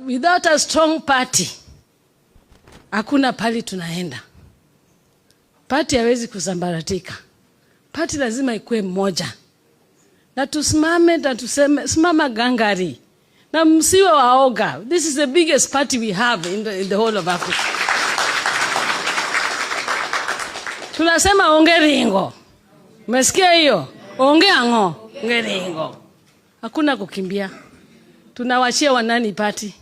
without a strong party, hakuna pali tunaenda. Party haiwezi kusambaratika. Party lazima ikuwe mmoja. Na tusimame na tuseme, simama gangari. Na msiwe waoga. This is the biggest party we have in the whole of Africa. Tunasema ongeringo. Umesikia hiyo? Ongeango, ongeringo. Hakuna kukimbia. Tunawachia wanani party.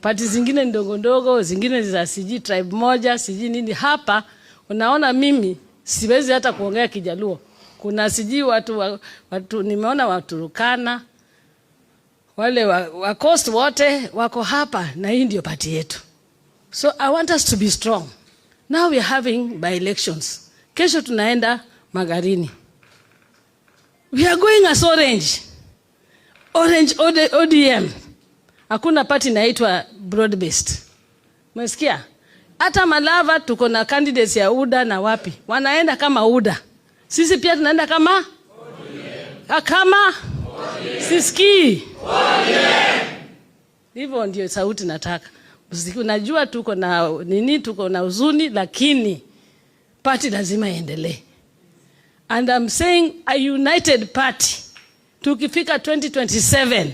Party zingine ndogo ndogo, zingine za siji tribe moja, siji nini. Hapa unaona mimi siwezi hata kuongea Kijaluo. Kuna siji watu nimeona Waturukana, wale wa coast wote wako hapa, na hii ndio party yetu. So I want us to be strong. Now we are having by elections. Kesho tunaenda Magarini. We are going as Orange ODM. Hakuna party inaitwa broad based. Umesikia? Hata Malava tuko na candidates ya UDA na wapi. Wanaenda kama UDA. Sisi pia tunaenda kama ODM. Kama ODM. Siski ODM. Hivyo ndio sauti nataka. Unajua tuko na nini, tuko na huzuni, lakini party lazima iendelee. And I'm saying a united party. Tukifika 2027,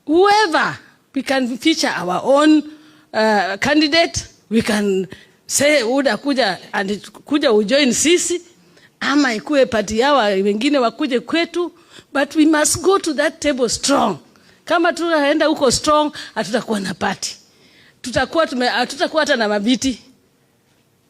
whoever, we can feature our own candidate. We can say UDA kuja ujoin sisi, ama ikuwe party yawa wengine wakuje kwetu, but we must go to that table strong. Kama tunaenda huko strong, hatutakuwa na party. Hatutakuwa hata na mabiti.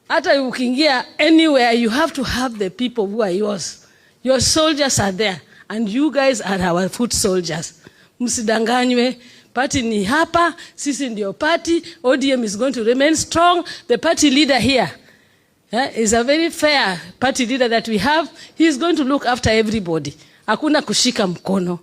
Hata ukiingia anywhere, you have to have the people who are yours. Your soldiers are there, and you guys are our foot soldiers. Msidanganywe. Party ni hapa, sisi ndio party. ODM is going to remain strong. The party leader here is a very fair party leader that we have. He is going to look after everybody. Hakuna kushika mkono.